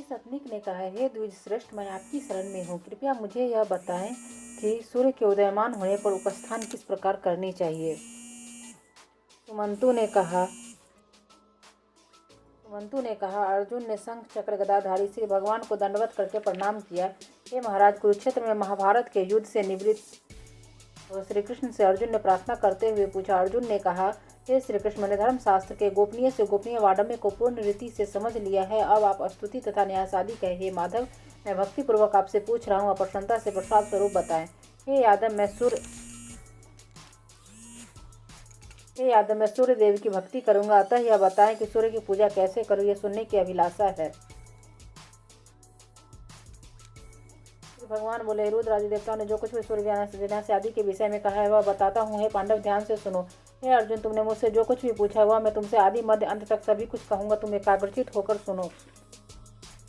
श्री सतनिक ने कहा, हे द्विज श्रेष्ठ, मैं आपकी शरण में हूँ। कृपया मुझे यह बताएं कि सूर्य के उदयमान होने पर उपस्थान किस प्रकार करनी चाहिए। सुमंतु ने कहा, अर्जुन ने शंख चक्र गदाधारी श्री भगवान को दंडवत करके प्रणाम किया। हे महाराज, कुरुक्षेत्र में महाभारत के युद्ध से निवृत्त श्री कृष्ण से अर्जुन ने प्रार्थना करते हुए पूछा। अर्जुन ने कहा, हे श्री कृष्ण, मैंने धर्मशास्त्र के गोपनीय से गोपनीय वाडम्य को पूर्ण रीति से समझ लिया है। अब आप स्तुति तथा न्यास आदि कहे। हे माधव, मैं भक्ति पूर्वक आपसे पूछ रहा हूँ, आप प्रसन्नता से प्रसाद स्वरूप बताएं। हे यादव, मैं सूर्य देव की भक्ति करूंगा, अतः यह बताएं कि सूर्य की पूजा कैसे करूं, यह सुनने की अभिलाषा है। भगवान बोले, रुद्र आदि देवताओं ने जो कुछ भी सूर्य विनाश आदि के विषय में कहा है वह बताता हूँ। हे पांडव, ध्यान से सुनो। हे अर्जुन, तुमने मुझसे जो कुछ भी पूछा वह मैं तुमसे आदि मध्य अंत तक सभी कुछ कहूंगा, तुम एकाग्रचित होकर सुनो।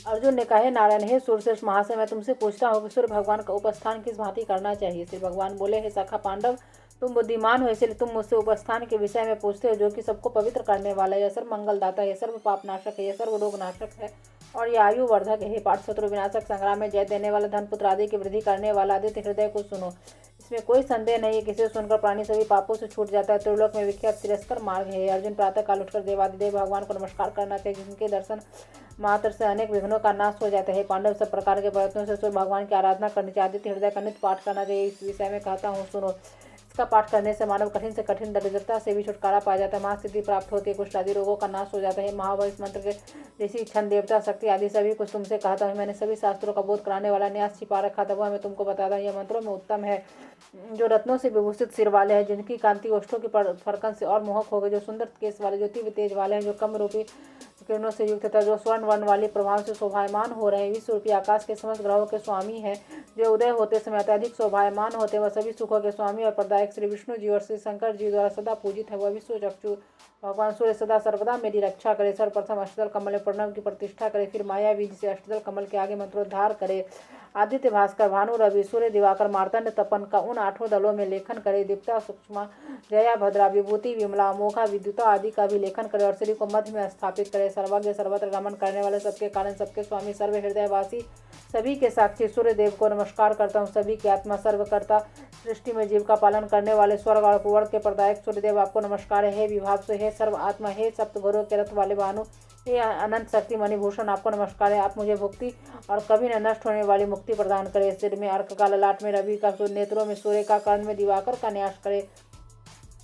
अर्जुन ने कहा, हे नारायण, हे सूर्यश्रेष्ठ महाशय, मैं तुमसे पूछता हूँ कि सूर्य भगवान का उपस्थान किस भांति करना चाहिए। श्री भगवान बोले, हे सखा पांडव, तुम बुद्धिमान हो, इसलिए तुम मुझसे उपस्थान के विषय में पूछते हो, जो कि सबको पवित्र करने वाला है, यह सर्व मंगलदाता है, यह सर्व पाप नाशक है, यह सर्व रोग नाशक है और यह आयु वर्धक है। हे पार्थ, शत्रु विनाशक, संग्राम में जय देने वाला, धन पुत्र आदि की वृद्धि करने वाला, आदित्य हृदय को सुनो। इसमें कोई संदेह नहीं है, किसे सुनकर प्राणी सभी पापों से छूट जाता है। त्रिलोक में विख्यात तिरस्कर मार्ग है। अर्जुन, प्रातः काल उठकर देवादिदेव भगवान को नमस्कार करना चाहिए, जिनके दर्शन मात्र से अनेक विघ्नों का नाश हो जाता है। पांडव, सब प्रकार के प्रयत्नों से सूर्य भगवान की आराधना करनी चाहिए। आदित्य हृदय का नित्य पाठ करना चाहिए। इस विषय में कहता हूँ, सुनो। इसका पाठ करने से मानव कठिन से कठिन दरिद्रता से भी छुटकारा पा जाता है, महासिद्धि प्राप्त होती है, कुष्ठ आदि रोगों का नाश हो जाता है। महाबल, इस मंत्र के ऋषि, छंद, देवता, शक्ति आदि सभी कुछ तुमसे कहता हूँ। मैंने सभी शास्त्रों का बोध कराने वाला न्यास छिपा रखा था, वह मैं तुमको बताता हूँ। यह मंत्रों में उत्तम है, जो रत्नों से विभूषित सिर वाले हैं, जिनकी कांति ओष्ठों की फरकन से और मोहक हो गई, जो सुंदर केस वाले, जो तीव्र तेज वाले हैं, जो कम रूपी किरणों से युक्त तथा जो स्वर्ण वर्ण वाली प्रभाव से शोभायमान हो रहे हैं, विश्व रूपी आकाश के समस्त ग्रहों के स्वामी हैं, जो उदय होते समय अत्यधिक शोभायमान होते हैं, वह सभी सुखों के स्वामी और प्रदायक श्री विष्णु जी और श्री शंकर जी द्वारा सदा पूजित है। वह विश्व चक्षु भगवान सूर्य सदा सर्वदा मेरी रक्षा करे। सर्वप्रथम अष्टदल कमल में प्रणव की प्रतिष्ठा करे, फिर माया बीज से अष्टदल कमल के आगे मंत्रोद्धार करे। आदित्य, भास्कर, भानु, रवि, सूर्य, दिवाकर, मार्तंड, तपन का उन 8 दलों में लेखन करे। दीप्ता, सूक्ष्मा, जया, भद्रा, विभूति, विमला, अमोघा, विद्युता आदि का भी लेखन करे और श्री को मध्य में स्थापित करे। सर्वज्ञ, सर्वत्र गमन करने वाले, सबके कारण, सबके स्वामी, सर्व हृदयवासी, सभी के साक्षी सूर्य देव को नमस्कार करता हूँ। सभी की आत्मा, सर्वकर्ता, सृष्टि में जीव का पालन करने वाले, स्वर्ग और पुवर्ग के प्रदायक सूर्यदेव आपको नमस्कार है। हे विभाव से, हे सर्व आत्मा, हे सप्त घोरों के रथ वाले भानु, हे अनंत शक्ति मणिभूषण, आपको नमस्कार है। आप मुझे भुक्ति और कभी न नष्ट होने वाली मुक्ति प्रदान करे। सिर में अर्क का, ललाट में रवि का, नेत्रों में सूर्य का, कर्ण में दिवाकर का न्यास करे,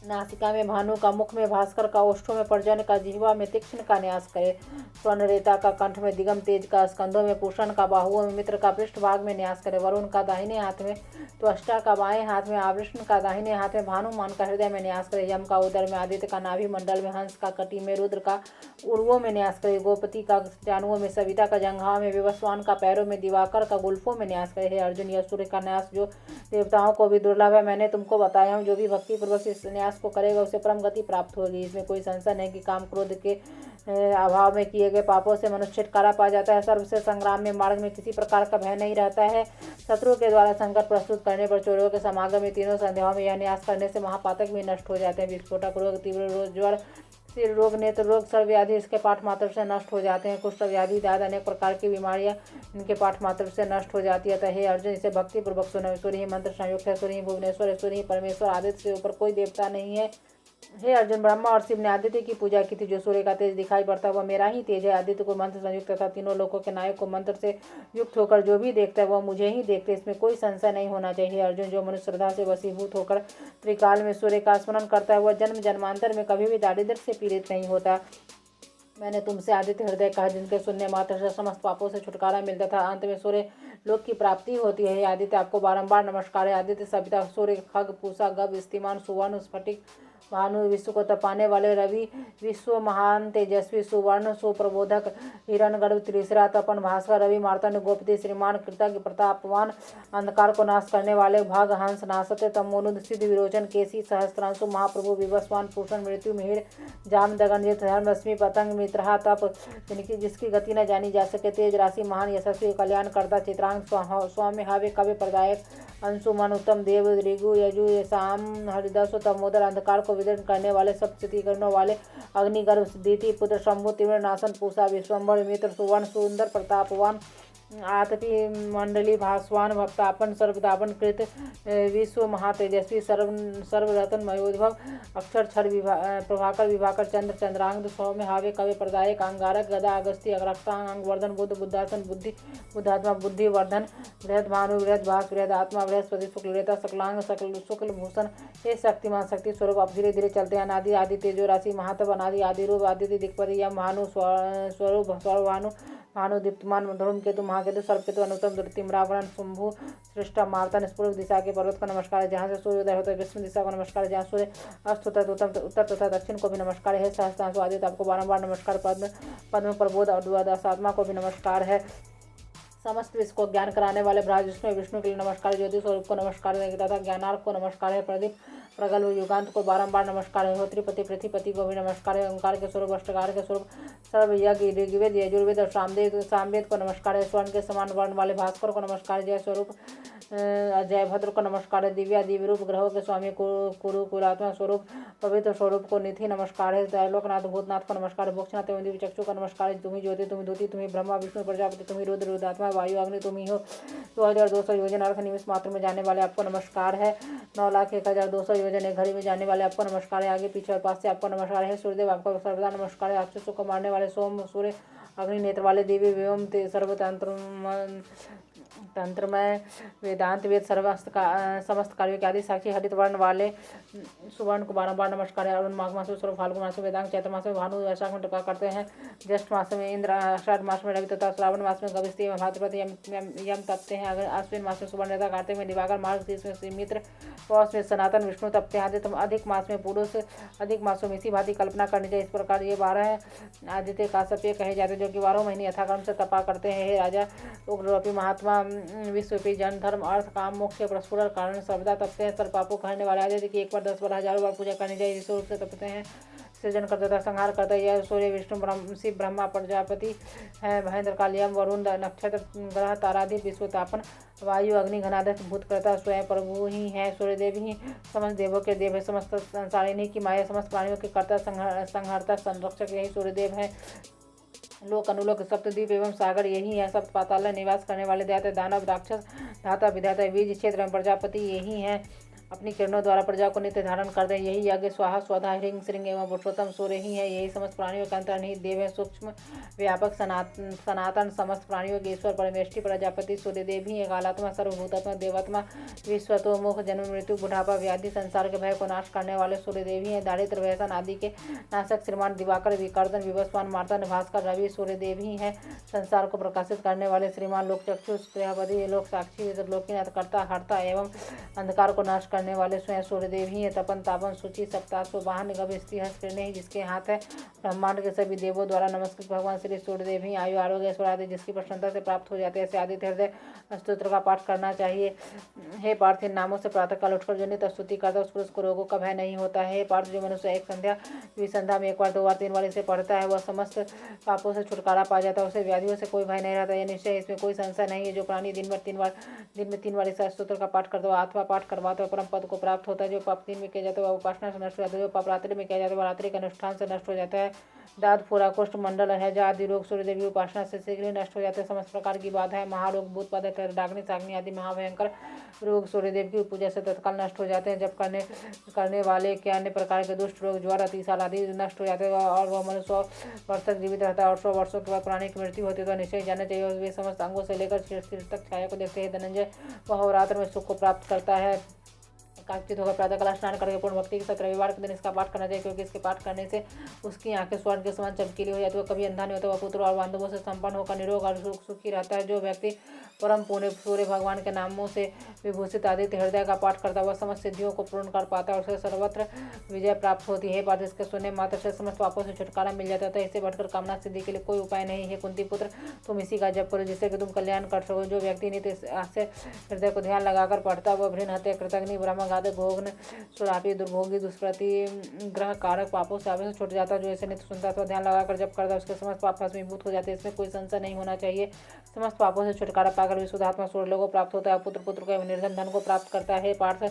नासिका में भानु का, मुख में भास्कर का, ओष्ठों में पर्जन्य का, जिह्वा में तीक्ष्ण का न्यास करे। स्वर्ण रेता का, कंठ में दिगम तेज का, स्कंधों में पूषण का, बाहुओं में मित्र का, पृष्ठ भाग में न्यास करे। वरुण का दाहिने हाथ में, त्वष्टा का बाएं हाथ में, आवृष्ण का दाहिने हाथ में, भानुमान का हृदय में न्यास करे। यम का उदर में, आदित्य का नाभि मंडल में, हंस का कटी में, रुद्र का उर्वों में न्यास करे। गोपति का जानुओं में, सविता का जंघाओं में, विवस्वान का पैरों में, दिवाकर का गुल्फों में न्यास करे। हे अर्जुन, यह सूर्य का न्यास जो देवताओं को भी दुर्लभ है, मैंने तुमको बताया हूँ। जो भी भक्ति पूर्वक इस न्यास को करेगा उसे परम गति प्राप्त होगी। इसमें कोई संशय नहीं कि काम क्रोध के अभाव में किए गए पापों से मनुष्य छुटकारा पा जाता है। सर्व से संग्राम में मार्ग में किसी प्रकार का भय नहीं रहता है। शत्रु के द्वारा संकट प्रस्तुत करने पर, चोरों के समागम में, तीनों संध्याओं में यह न्यास करने से महापातक भी नष्ट हो जाते हैं। विस्फोटक रोग, तीव्र ज्वर, सिर रोग, नेत्र रोग, सर्व व्याधि इसके पाठ मात्र से नष्ट हो जाते हैं। कुष्ठ व्याधि आदि अनेक प्रकार की बीमारियां इनके पाठ मात्र से नष्ट हो जाती है। अतः हे अर्जुन, इसे भक्ति पूर्वक सुनो। सूर्य ही मंत्र संयुक्त है, सूर्य ही भुवनेश्वर है, सूर्य ही परमेश्वर, आदित्य से ऊपर कोई देवता नहीं है। हे अर्जुन, ब्रह्मा और शिव ने आदित्य की पूजा की थी। जो सूर्य का तेज दिखाई पड़ता है वह मेरा ही तेज है। आदित्य को मंत्र संयुक्त तथा तीनों लोकों के नायक को मंत्र से युक्त होकर जो भी देखता है वह मुझे ही देखते, इसमें कोई संशय नहीं होना चाहिए। अर्जुन, जो मनुष्य श्रद्धा से वशीभूत होकर त्रिकाल में सूर्य का स्मरण करता है वह जन्म जन्मांतर में कभी भी दारिद्र्य से पीड़ित नहीं होता। मैंने तुमसे आदित्य हृदय कहा, जिनके सुनने मात्र से समस्त पापों से छुटकारा मिलता था, अंत में सूर्य लोक की प्राप्ति होती है। आदित्य, आपको बारंबार नमस्कार है। आदित्य, सविता, सूर्य, खग, पूषा, गभ, स्तिमान, सुवर्ण, स्फटिक, भानु, विश्व को तपाने वाले, रवि, विश्व महान तेजस्वी, सुवर्ण, सुप्रबोधक, हिरणगर्भ, त्रिशिरा, तपन, भास्कर, रवि, मार्तंड, गोपति, श्रीमान, कृतज्ञ, प्रतापवान, अंधकार को नाश करने वाले, भाग, हंस, नासते, तमोनुद, सिद्ध, विरोचन, केसी, सहस्त्रांशु, महाप्रभु, विवस्वान, पूषण, मृत्यु, मिहिर, जाम, दगनजित, धर्मरश्मि, पतंग, मित्रहा, तप, जिसकी गति न जानी जा सके, तेज राशि, महान, यशस्वी, कल्याण करता, चित्रांग, स्वाम्य, हाव्य, कवि, प्रदायक, अंशुमन, उत्तम देव, ऋगु, यजु, साम, हरिदास, तमोदर, अंधकार को विदीर्ण करने वाले, सप्तशती करने वाले, अग्निगर्भ, दिति पुत्र, शंभु, तीव्र नाशन, पूषा, विश्वम्भर, मित्र, सुवर्ण, सुंदर, प्रतापवान, आतपी, मंडली, भास्वान, भक्तापन, सर्वदापन कृत, विश्व महातेजस्वी, सर्वरतन मयोद्भव, अक्षर, क्षर, प्रभाकर, विभाकर, चंद्र, चंद्रांग, सौम्य, हावे, कवि, प्रदायक, अंगारक, गदा, अगस्ती, अग्रक्तांग, अंगवर्धन, बुद्ध, बुद्धासन, बुद्धि, बुद्धात्मा, बुद्धिवर्धन, बृहद भानु, बृहद भास, बृहद आत्मा, बृहस्पति, शुक्लरेता, सकलांग, शुक्ल भूषण, हे शक्तिमान, शक्ति स्वरूप। अब धीरे धीरे चलते हैं। अनादि आदि तेजो राशि, महातव, अनादि आदि रूप, आदित्य, दिक्पति, यम, भानु स्वरूप, सर्वभानु, भानु, दीप्तमान, धूम केतु, महाकेतु, सर्पकेतु, अनुतम, द्रुतिम, रावण, शंभु, श्रेष्ठ, मार्तन, पूर्व दिशा के पर्वत को नमस्कार है, जहाँ से सूर्योदय होता है। पश्चिम दिशा को नमस्कार है, जहाँ सूर्य अस्त होता है। उत्तर तथा दक्षिण को भी नमस्कार है। सहस्त्रांशु आदित्य आपको बारंबार नमस्कार। पद्म प्रबोध और द्वादश आत्मा को भी नमस्कार है। समस्त विश्व को ज्ञान कराने वाले विष्णु के लिए नमस्कार। ज्योति स्वरूप को नमस्कार है तथा ज्ञानार्क को नमस्कार है। प्रदीप प्रगल्भ युगांत को बारंबार नमस्कार है। होत्रिपति पृथ्वीपति को भी नमस्कार है। ओंकार के स्वरूप, अष्टकार के स्वरूप, सर्व यज्ञ, ऋग्वेद, यजुर्वेद और सामवेद को नमस्कार है। स्वर्ण के समान वर्ण वाले भास्कर को नमस्कार है। जय स्वरूप जय भद्र को नमस्कार है। दिव्या दिव्य रूप ग्रहों के स्वामी कुरु कुलात्मा स्वरूप पवित्र स्वरूप को निधि नमस्कार है। त्रैलोकनाथ भूतनाथ को नमस्कार है। मोक्षनाथ एवं दिव्य चक्षु का नमस्कार है। तुम्ही ज्योति, तुम्ही द्युति, तुम्ही ब्रह्मा विष्णु प्रजापति, तुम्ही रुद्र रुद्रात्मा, वायु अग्नि तुम्ही हो। 2200 योजन अर्थ निमिष मात्र में जाने वाले आपको नमस्कार है। 9,01,200 योजन एक घड़ी में जाने वाले आपको नमस्कार है। आगे पीछे और पास से आपको नमस्कार है। सूर्यदेव आपको सर्वदा नमस्कार है। राक्षसों को मारने वाले सोम, सूर्य, अग्नि नेत्र वाले देवी एवं तंत्रमय वेदांत वेद समस्त कार्यों के आदि साक्षी हरित वर्ण वाले सुवर्ण को बारंबार नमस्कार है। अरुण माघ मास में स्वरूप, फाल्गुन मास में वेदांत, चैत्र मास में भानु, वैशाख में कृपा करते हैं। ज्येष्ठ मास में इंद्र, आषाढ़ मास में रवि तथा श्रावण मास में गविष्ठी एवं भाद्रपद यम तपते हैं। अगर अश्विन मास में सुवर्ण, कार्तिक में दिवाकर, मार्गशीर्ष में मित्र, पौष में सनातन विष्णु तपते हैं। अधिक मास में पुरुष, अधिक मासों में इसी भांति कल्पना करनी चाहिए। इस प्रकार ये 12 आदित्य काश्यप कहे जाते हैं, जो कि 12 महीने यथाक्रम से तपा करते हैं। हे राजा उग्ररूपी महात्मा, विश्वव्यापी जन, धर्म, अर्थ, काम, मोक्ष, परस्पर कारण सर्वदा तपते हैं। सर्व पापों कहने वाले आदित्य की 1 बार 10 बार हजारों बार पूजा करनी चाहिए। इस रूप से तपते हैं। सृजन करता था, संहार करता है। यह सूर्य, विष्णु, शिव, ब्रह्मा, प्रजापति है। महेंद्र, काल, यम, वरुण, नक्षत्र, ग्रह, तारादि, विश्वतापन, वायु, अग्नि, घनादि भूत करता स्वयं प्रभु ही है। सूर्यदेव ही समस्त देवों के देव है। समस्त संसारिणी की माया, समस्त प्राणियों के कर्ता, संहारता, संरक्षक यही सूर्यदेव है। लोक अनुलोक सप्तद्वीप एवं सागर यही है। सप्त पाताल निवास करने वाले दैत्य, दानव, राक्षस, धाता, विधाता, बीज, क्षेत्र एवं प्रजापति यही है। अपनी किरणों द्वारा प्रजा को नित्य धारण करते हैं। यही यज्ञ, स्वाहा, स्वधा, ह्रीं, श्रीं एवं पुरुषोत्तम सूर्य ही है। यही समस्त प्राणियों के अंतर्निहित देव है। सूक्ष्म व्यापक सनातन समस्त प्राणियों के ईश्वर परमेष्टि प्रजापति सूर्यदेव ही है। कालात्मा, सर्वभूतात्मा, देवात्मा, विश्वतोमुख, जन्म मृत्यु, बुढ़ापा, व्याधि, संसार के भय को नाश करने वाले सूर्यदेव ही है। दारिद्र, व्यसन आदि के नाशक श्रीमान, दिवाकर, विकर्दन, विवस्वान, मार्तन, भास्कर, रवि सूर्यदेव ही है। संसार को प्रकाशित करने वाले श्रीमान, लोक चक्षु, क्रियापति, लोक साक्षी, लोकीनाथ, कर्ता, हर्ता एवं अंधकार को नाश करने वाले स्वयं सूर्यदेव ही है। तपन, तापन, सूची, सप्ताह, वाहन, गविष्ठी, हस्तने जिसके हाथ है। ब्रह्मांड के सभी देवों द्वारा नमस्कृत भगवान श्री सूर्यदेव ही आयु, आरोग्य, ऐश्वर्य आदि जिसकी प्रसन्नता से प्राप्त हो जाते हैं। ऐसे आदित्य हृदय स्तोत्र का पाठ करना चाहिए। हे पार्थ, इन नामों से प्रातः काल उठकर जो नित्य स्तुति करता है उस पुरुष को रोगों का भय नहीं होता है। हे पार्थ, जो मनुष्य एक संध्या में 1 बार 2 बार 3 बार इसे पढ़ता है वह समस्त पापों से छुटकारा पा जाता है। उसे व्याधियों से कोई भय नहीं रहता। यह निश्चय इसमें कोई संशय नहीं है। जो प्राणी दिन में 3 बार इस स्तोत्र का पाठ करता है अथवा पाठ करवाता है परम पद को प्राप्त होता है। जो पाप दिन में किया जाता है वह उपासना से नष्ट हो जाता है। जो पाप रात्रि में किया जाता है वह रात्रि के अनुष्ठान से नष्ट हो जाता है। दाद, फूरा, कुष्ठ, मंडल, हैजा आदि रोग सूर्यदेव की उपासना से शीघ्र ही नष्ट हो जाते हैं। समस्त प्रकार की बाधाएं, महारोग, भूत पद, डाग्नि, साग्नि आदि महाभयंकर रोग सूर्यदेव की पूजा से तत्काल नष्ट हो जाते हैं। जब करने वाले के अन्य प्रकार के दुष्ट रोग, ज्वर, अतिसार आदि नष्ट हो जाते हैं और वह मनुष्य 100 वर्ष तक जीवित रहता है और 100 वर्षों के बाद प्राणी की मृत्यु होती है। तो निश्चय जाना चाहिए वे समस्त अंगों से लेकर सिर तक छाया को देखते हैं। धनंजय वह रात्र में सुख को प्राप्त करता है। कांचित होकर प्रातःकाल स्नान करके पूर्ण भक्ति के साथ रविवार के दिन इसका पाठ करना चाहिए, क्योंकि इसके पाठ करने से उसकी आंखें स्वर्ण के समान चमकीली हो जाती है। वह कभी अंधा नहीं होता। वह पुत्र और बांधवों से संपन्न होकर निरोग और सुखी रहता है। जो व्यक्ति परम पुण्य सूर्य भगवान के नामों से विभूषित आदित्य हृदय का पाठ करता है वह समस्त सिद्धियों को पूर्ण कर पाता है और उसे सर्वत्र विजय प्राप्त होती है। पाठ इसके सुनने मात्र से समस्त पापों से छुटकारा मिल जाता है। इससे बढ़कर कामना सिद्धि के लिए कोई उपाय नहीं है। कुंती पुत्र, तुम इसी का जप करो जिससे कि तुम कल्याण कर सको। जो व्यक्ति नित्य से हृदय को ध्यान लगाकर पढ़ता है वह भ्रूण हत्या, कृतग्नि, ब्रह्मघात साथ भोगन सुरापी दुर्भोगी दुष्प्रति ग्रह कारक पापों से आवेश छूट जाता है। जो ऐसे नित्य सुनता अथवा ध्यान लगाकर जब करता है उसके समस्त पाप भस्मीभूत हो जाते हैं। इसमें कोई संशय नहीं होना चाहिए। समस्त पापों से छुटकारा पाकर विशुद्धात्मा सूर्य को प्राप्त होता है। पुत्र पुत्र को निर्धन धन को प्राप्त करता है। पार्थ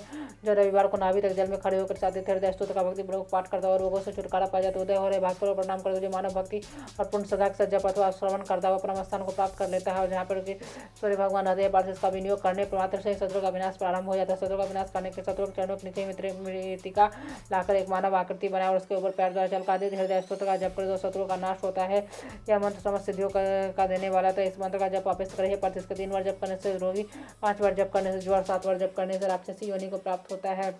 जो रविवार को नाभि तक जल में खड़े होकर साधे हृदय स्तोत्र का भक्ति पूर्वक पाठ करता है और रोगों से छुटकारा पा जाता है। उदय हो रहे भाग पर प्रणाम करते जो मानव भक्ति और पूर्ण सदा से जप अथवा श्रवण करता हुआ परम स्थान को प्राप्त कर लेता है। और जहाँ पर सूर्य भगवान हृदय पाठ इसका विनियोग करने मात्र से शत्रु का विनाश प्रारंभ हो जाता है। शत्रु का विनाश करने के शत्रु के चरणों के नीचे मृतिका लाकर एक मानव आकृति बनाए और उसके ऊपर पैर द्वारा चलका दे हृदय स्तोत्र का जप कर दो शत्रु का नाश होता है। यह मंत्र समस्त सिद्धियों का देने वाला था। इस मंत्र का जप वापस करे पर इसके 3 बार जप करने से रोगी, 5 बार जप करने से ज्वर, 7 बार जप करने से राक्षसी योनि को प्राप्त होता है।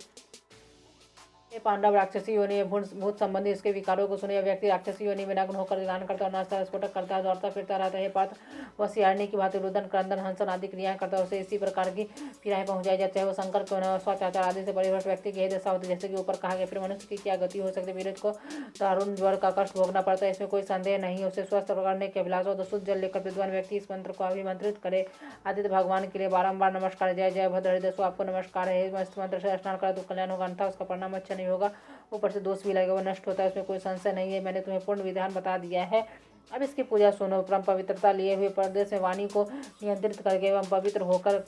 ये पांडव राक्षसी योनि में भूत संबंधी इसके विकारों को सुने। व्यक्ति राक्षसी योनि में नग्न होकर गान करता और नाचता स्फोटक करता है, दौड़ता फिरता रहता है। पार्थ वह सियारनी की भांति रुदन क्रंदन हंसन आदि क्रियाएं करता है। उसे इसी प्रकार की पीड़ाएं पहुंचाई जाती है। वो शंकर क्यों न स्वाचाचार आदि से परिभ्रष्ट व्यक्ति की दशा होती है। जैसे कि ऊपर कहा गया फिर मनुष्य की क्या गति हो सकती है। वीरज को दारुण ज्वर का कष्ट भोगना पड़ता है, इसमें कोई संदेह नहीं। उसे स्वस्थ करने के अभिलाष हो तो शुद्ध जल लेकर विद्वान व्यक्ति इस मंत्र को अभिमंत्रित करे। आदित्य भगवान के लिए बारंबार नमस्कार। जय जय भद्र हृदय सो आपको नमस्कार है। इस मंत्र से स्नान करा तो कल्याण होगा, अन्यथा उसका परिणाम अच्छा नहीं होगा। ऊपर से दोष भी लगेगा, वो नष्ट होता है, उसमें कोई संशय नहीं है। मैंने तुम्हें पूर्ण विधान बता दिया है, अब इसकी पूजा सुनो। परम पवित्रता लिए हुए प्रदेश में वाणी को नियंत्रित करके एवं पवित्र होकर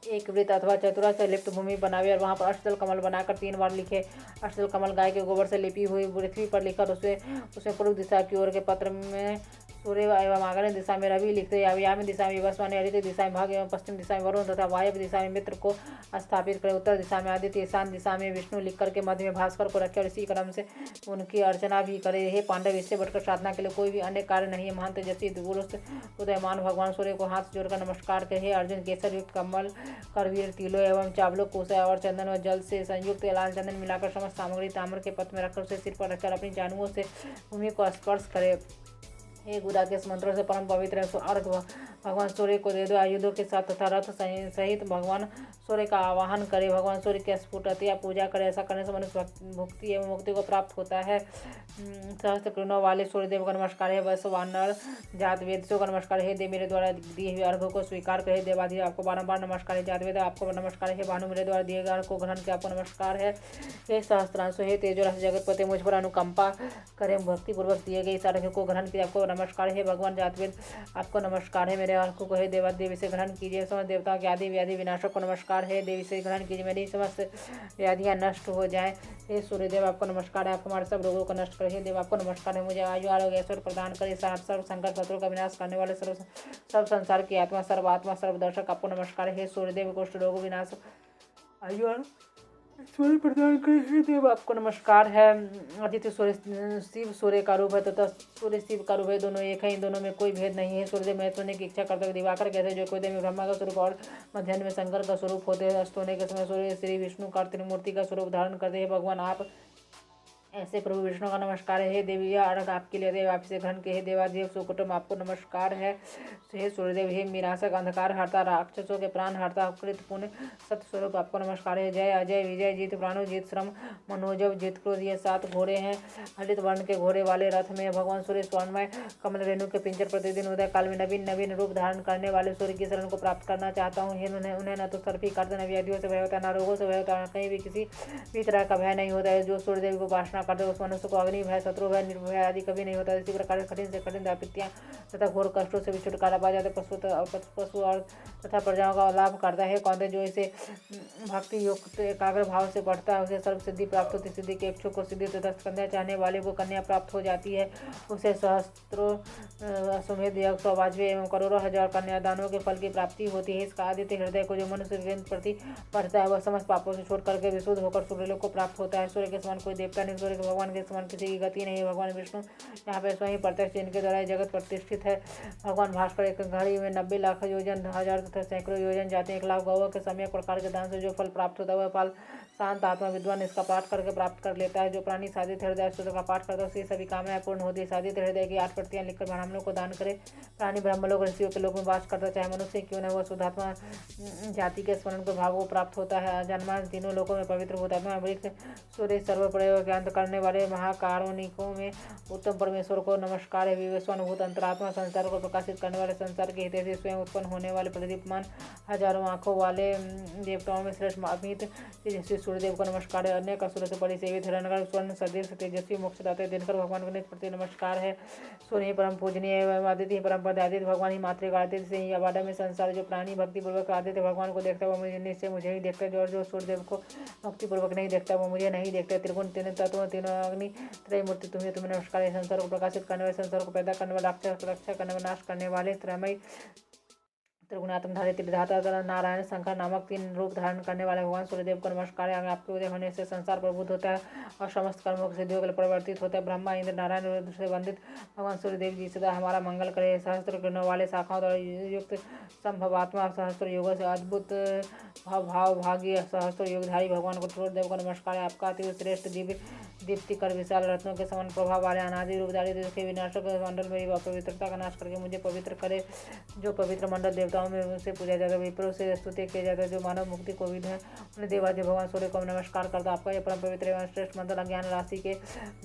एक वृत्त अथवा चतुरा से लिप्त भूमि बनावे और वहाँ पर अष्टदल कमल बनाकर 3 बार लिखे। अष्टदल कमल गाय के गोबर से लिपी हुई पृथ्वी पर लिखकर उसमें पूर्व दिशा की ओर के पत्र में सूर्य एवं आग्नेय दिशा में रवि लिखते, यामी दिशा में वसुवानी, आदित्य दिशा में भाग एवं पश्चिम दिशा में वरुण तथा वायव्य दिशा में मित्र को स्थापित करें। उत्तर दिशा में आदित्य, ईशान दिशा में विष्णु लिख करके मध्य में भास्कर को रखे और इसी क्रम से उनकी अर्चना भी करे। हे पांडव, इससे बढ़कर साधना के लिए कोई भी अन्य कार्य नहीं है। महंत जैसी दुरुस्त उदयमान भगवान सूर्य को हाथ जोड़कर नमस्कार करे। हे अर्जुन, केसर युक्त कमल, करवीर, तिलो एवं चावलों कोसा और चंदन और जल से संयुक्त लाल चंदन मिलाकर समस्त सामग्री ताम्र के पत्र में रखकर उसे सिर पर रखकर अपनी जानुओं से भूमि को स्पर्श करे। हे गुदा के मंत्रों से परम पवित्र है। अर्घ भगवान सूर्य को दे दो। आयुधों के साथ तथा रथ सहित भगवान सूर्य का आवाहन करे। भगवान सूर्य की स्फुट या पूजा करे। ऐसा करने से मनुष्य भुक्ति एवं मुक्ति को प्राप्त होता है। सहस्त्र किरणों वाले सूर्यदेव को नमस्कार है। वैश्व वानर जात वेदों को नमस्कार है। देव मेरे द्वारा दिए हुए अर्घ को स्वीकार करे। देवाधि आपको बारंबार नमस्कार है। जात वेद आपको नमस्कार है। भानु मेरे द्वारा दिए गए अर्घ को ग्रहण किया आपको नमस्कार है। हे सहस्त्रांशु, हे तेजोराशि जगतपति, मुझ पर अनुकंपा करें। भक्तिपूर्वक दिए गए इस अर्घ को ग्रहण किया आपको नमस्कार है। भगवान जातवेद आपको नमस्कार है। मेरे अर्घ को हे देवादेवी से ग्रहण कीजिए। समस्त देवताओं के आदि व्याधि विनाशक को नमस्कार है। देवी से ग्रहण कीजिए, मेरी समस्त व्याधियां नष्ट हो जाएं। हे सूर्यदेव आपको नमस्कार है। आप हमारे सब रोगों को नष्ट करें। देव आपको नमस्कार है। मुझे आयु आरोग्य ऐश्वर्य प्रदान करे। सर्व संकट शत्रु का विनाश करने वाले सर्व संसार की आत्मा सर्वदर्शक आपको नमस्कार है। हे सूर्यदेव कुष्ठ रोग विनाश आयु सूर्य प्रदान करे। हे देव आपको नमस्कार है। आदित्य सूर्य शिव सूर्य का रूप है तथा सूर्य शिव का रूप है। दोनों एक है, इन दोनों में कोई भेद नहीं है। सूर्यदेव में सोने की इच्छा करते हुए दिवाकर कहते जो कोई देव में ब्रह्मा का स्वरूप और मध्यान्ह में शंकर का स्वरूप होते हैं। अस्त होने के समय सूर्य श्री विष्णु का त्रिमूर्ति का स्वरूप धारण करते हैं। भगवान आप ऐसे प्रभु विष्णु का नमस्कार है। हे देवी, यह अर्घ आपके लिए देव आप से ग्रहण के। हे देवादेव सुकुटुम आपको नमस्कार है। हे सूर्यदेव, हे मीरासक अंधकार हरता राक्षसों के प्राण हरता कृत पुण्य सत्य स्वरूप आपको नमस्कार है। जय अजय विजय जीत प्राणु जीत श्रम मनोजव जीत क्रोध, ये 7 घोड़े हैं। हरित वर्ण के घोड़े वाले रथ में भगवान सूर्य स्वर्णमय कमल रेणु के पिंजर प्रतिदिन उदय काल में नवीन नवीन रूप धारण करने वाले सूर्य की शरण को प्राप्त करना चाहता हूँ। उन्हें न तो सर्पी करते, न व्याधियों से भय होता, न रोगों से भय होता, कहीं भी किसी भी तरह का भय नहीं होता है। जो सूर्यदेव को उपासना करते उस मनुष्य को अग्नि भय, शत्रु भय, निर्भय आदि कभी नहीं होता। इसी प्रकार कठिन से कठिन दापित्यां तथा घोर कष्टों से भी छुटकारा पा जाते। पशु और तथा प्रजाओं का लाभ करता है। कौन जो इसे भक्ति युक्त एकाग्र भाव से पढ़ता है उसे सर्व सिद्धि प्राप्त होती। सिद्धि के इच्छुक को सिद्धि तथा कन्या चाहने वाले को कन्या प्राप्त हो जाती है। उसे सहस्त्रों अश्वमेध यज्ञ, 100 वाजपेयी एवं करोड़ों हजार कन्यादानों के फल की प्राप्ति होती है। इसका आदित्य हृदय को जो मनुष्य के प्रति पढ़ता है वह समस्त पापों से छोड़ करके विशुद्ध होकर सूर्यलोक को प्राप्त होता है। सूर्य के समान कोई देवता नहीं, सूर्य के भगवान के समान किसी की गति नहीं है। भगवान विष्णु यहाँ पे स्वयं प्रत्यक्ष जिनके द्वारा जगत प्रतिष्ठित है। भगवान भास्कर एक घड़ी में 90 लाख योजन, हजार तथा सैकड़ों योजन जाते हैं। 1 लाख गौओं के समय प्रकार के दान से जो फल प्राप्त होता है वह फल शांत आत्मा विद्वान इसका पाठ करके प्राप्त कर लेता है। जो प्राणी साधित हृदय स्तोत्र का पाठ करता है उसकी सभी कामनाएं पूर्ण होती है। साधित हृदय की 8 प्रतियां लिखकर ब्राह्मणों को दान करे। प्राणी ब्रह्मलोक ऋषियों के लोक में वास करता, चाहे मनुष्य क्यों न वह शुद्धात्मा जाति के स्मरण को भाव को प्राप्त होता है। जन्मा तीनों लोकों में पवित्र भूतात्मा वृक्ष सूर्य सर्व प्रयोग के अंत करने वाले महाकारुणिकों में उत्तम परमेश्वर को नमस्कार है। विश्वानुभूत अंतरात्मा संसार को प्रकाशित करने वाले, संसार के हित से स्वयं उत्पन्न होने वाले, प्रदीपमान हजारों आंखों वाले देवताओं में श्रेष्ठ अमित तेजस्वी सूर्यदेव को नमस्कार है। अन्य असुरों से परिसेवित हिरण्यगर्भ स्वर्ण सदृश तेजस्वी मोक्षदाता दिनकर भगवान को नित्य प्रति नमस्कार है। सूर्य ही परम पूजनीय एवं आदित्य ही परम पद, आदित्य भगवान ही मातृका, आदित्य से ही अबाधा में संसार। जो प्राणी भक्ति पूर्वक आदित्य भगवान को देखता है वह मुझे निश्चय मुझे ही देखता है। जो सूर्यदेव को भक्ति पूर्वक नहीं देखता वो मुझे नहीं देखता। त्रिगुण तीन तत्व तीनों अग्नि त्रय मूर्ति तुम्हें नमस्कार है। संसार को प्रकाशित करने वाले, संसार को पैदा करने वाले, रक्षा करने वाले, नाश करने वाले, त्रयमय त्रिगुणात्मधारी त्रिधाता नारायण शंकर नामक 3 रूप धारण करने वाले भगवान सूर्यदेव को नमस्कार है। आपके उदय होने से संसार प्रबुद्ध होता है और समस्त कर्मों की सिद्धियों के लिए परिवर्तित होता है। ब्रह्मा इंद्र नारायण रुद्र से वंदित भगवान सूर्यदेव जी सदा हमारा मंगल करे। सहस्त्र किरणों वाले शाखाओं द्वारा युक्त संभवात्मा सहस्त्र योगों से अद्भुत भाव भाग्य सहस्त्र योगधारी भगवान को सूर्यदेव को नमस्कार है। आपका अति श्रेष्ठ दिव्य दीप्ति कर विशाल रत्नों के समान प्रभाव वाले अनादि रूपधारी के विनाशक मंडल में अपवित्रता का नाश करके मुझे पवित्र करे। जो पवित्र मंडल देवताओं में से पूजा जाता है, विप्रों से स्तुति किया जाता है। जो मानव मुक्ति को विद है उन्हें देवादि भगवान सूर्य को नमस्कार करता। आपका यह परम पवित्र एवं श्रेष्ठ मंडल अज्ञान राशि के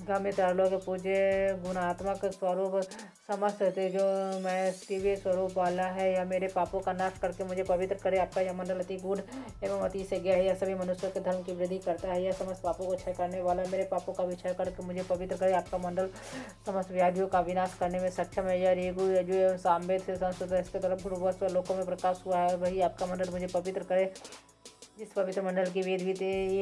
गम्य त्रैलोक के पूज्य गुणात्मक स्वरूप समस्त तेजो मैं दिव्य स्वरूप वाला है। यह मेरे पापों का नाश करके मुझे पवित्र करे। आपका यह मंडल अति गूढ़ एवं अति से गहरा है। यह सभी मनुष्यों के धर्म की वृद्धि करता है। यह समस्त पापों को क्षय करने वाला मेरे पापों का विक्षय करके मुझे पवित्र करे। आपका मंडल समस्त व्याधियों का विनाश करने में सक्षम है। यह रेगु यजु एवं सामवेद से संस्कृत इसके तरफ पूर्वस्व लोकों में प्रकाश हुआ है। वही आपका मंडल मुझे पवित्र करे। जिस पवित्र मंडल की वेद भी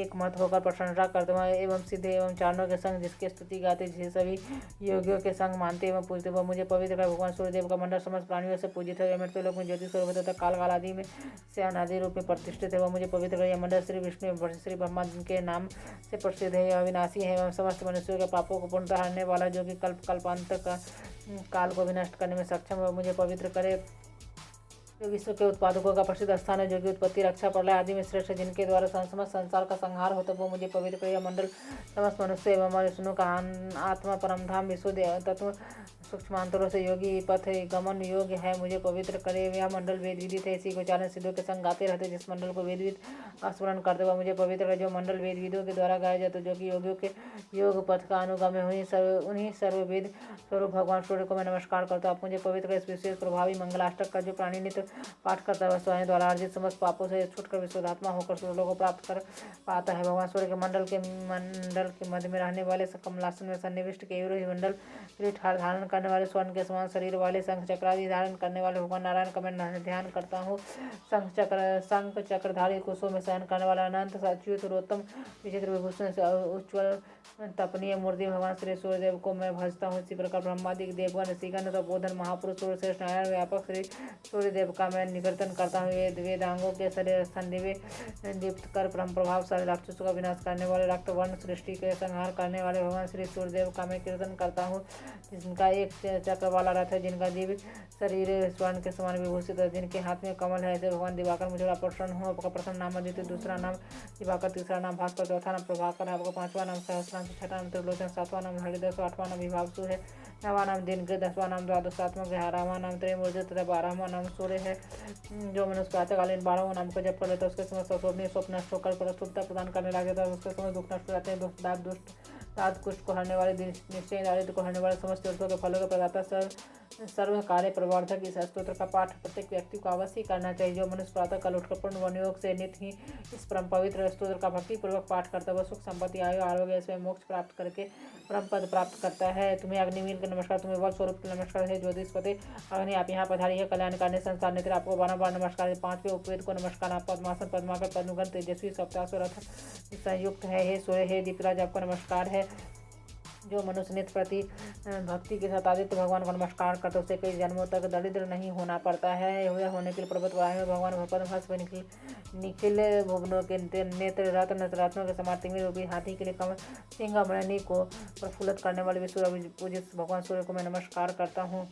एक मत होकर प्रशंसा करते हैं एवं सिद्ध एवं चारणों के संग जिसके स्तुति गाते, जिसे सभी योगियों के संग मानते एवं पूजते वह मुझे पवित्र कर। भगवान सूर्यदेव का मंडल समस्त प्राणियों से पूजित है। मृत्यु लोक में ज्योति स्वरूप तथा काल काल आदि में से अनादि रूप में प्रतिष्ठित है। वह मुझे पवित्र कर। यह मंडल श्री विष्णु एवं श्री ब्रह्मा के नाम से प्रसिद्ध है। यह अविनाशी है एवं समस्त मनुष्यों के पापों को पूर्णतः हरने वाला, जो कि कल्पांत का काल को विनष्ट करने में सक्षम है। मुझे पवित्र करे। जो विश्व के उत्पादकों का प्रसिद्ध स्थान है, जो कि उत्पत्ति रक्षा प्रलय आदि में श्रेष्ठ, जिनके द्वारा समस्त संसार का संहार होता है, वो मुझे पवित्र करे। यह मंडल समस्त मनुष्य एवं मनुष्यों का आत्मा परम धाम विश्व तत्व सूक्ष्मांतरों से योगी पथ गमन योग्य है। मुझे पवित्र करे। यह मंडल वेद विदित है। इसी को चारण सिद्धों के संग गाते रहते। जिस मंडल को वेदविद स्मरण करते हुए मुझे पवित्र करे। जो मंडल वेद विदों के द्वारा गाया जाता है, जो कि योगियों के योग पथ का अनुगम है, उन्हीं सर्ववेद स्वरूप भगवान सूर्य को मैं नमस्कार करता हूँ। आप मुझे पवित्र करे। इस विशेष प्रभावी मंगलाष्टक का जो प्राणी नित्य पाठ करता है स्वयं द्वारा अर्जित समस्त पापों से छूटकर विशुद्धात्मा होकर सूर्य को प्राप्त कर पाता है। भगवान सूर्य के मंडल के मध्य में रहने वाले कमलासन में सन्निविष्ट केयूर मंडल किरीट धारण करने वाले, स्वर्ण के समान शरीर वाले, शंख चक्रादि धारण करने वाले भगवान नारायण का मैं ध्यान करता हूँ। शंख चक्रधारी कुशों में शयन करने वाला अनंत अच्युत उत्तम विचित्र विभूषण से उज्ज्वल तपनीय मूर्ति भगवान श्री सूर्यदेव को मैं भजता हूँ। इसी प्रकार ब्रह्मादि देवगण ऋषिगण तपोधन महापुरुष सूर्य श्रेष्ठ नारायण व्यापक श्री सूर्यदेव का मैं निकीर्तन करता हूँ। वेदांगों के शरीर स्थान दिव्य दीप्त कर परम प्रभावशाली राक्षसों का विनाश करने वाले, रक्त वर्ण सृष्टि के संहार करने वाले भगवान श्री सूर्यदेव का मैं कीर्तन करता हूँ। जिनका एक चक्र वाला रथ है, जिनका दिव्य शरीर स्वर्ण के समान विभूषित है, जिनके हाथ में कमल है, ऐसे भगवान दिवाकर मुझे प्रसन्न हो। आपका प्रथम नाम आदित्य, दूसरा नाम दिवाकर, तीसरा नाम भास्कर, चौथा नाम प्रभाकर है। आपका पांचवा नाम सहस्रांश, छठा नाम त्रिलोचन, सातवां नाम हरिदस, आठवां नाम विभावसु है, नवां नाम दिनकर, 10वां नाम द्वादशात्मक, 11वां नाम त्रयमूर्ति तथा 12वां नाम सूर्य है। जो मनुष्य प्रातःकालीन 12वां नाम का जप कर लेता है उसके समस्त स्वप्न नष्ट होकर सुखता प्रदान करने लग जाता है। उसके समय दुख नष्ट हो जाते हैं। दाद कुष्ठ को हरने वाले, निश्चय दारिद्र को हरने वाले, समस्त तीर्थों के फलों के प्रदाता सर्व कार्य प्रवर्धक इस स्तोत्र का पाठ प्रत्येक व्यक्ति को अवश्य करना चाहिए। जो मनुष्य प्रातः काल उठकर पूर्ण वनयोग से नित्य ही इस परम पवित्र स्तोत्र का भक्ति पूर्वक पाठ करता है, वह सुख संपत्ति आयु आरोग्य से मोक्ष प्राप्त करके परम पद प्राप्त करता है। तुम्हें अग्निवीर का नमस्कार, तुम्हें बल स्वरूप का नमस्कार है। ज्योतिषपति अग्नि, आप यहाँ पधारी है कल्याण करने संसार नेत्र, आपको बारह बार नमस्कार है। 5वें उपवेद को नमस्कार। आप पद्मासन पद्माकर पद्मगण तेजस्वी सप्तासु रथ संयुक्त है। हे सूर्य, हे दीपराज, आपको नमस्कार है। जो मनुष्य नित्य प्रति भक्ति के साथ आदित्य भगवान को नमस्कार करते उसे कई जन्मों तक दरिद्र नहीं होना पड़ता है। यह होने के लिए पर्वत वायु में भगवान पद्महंस निखिल भुवनों के नेत्र रत्नों के समान तिमिर रूपी हाथी के लिए कमल सिंह मणि को प्रफुल्लित करने वाले विश्व पूजित भगवान सूर्य को मैं नमस्कार करता हूँ।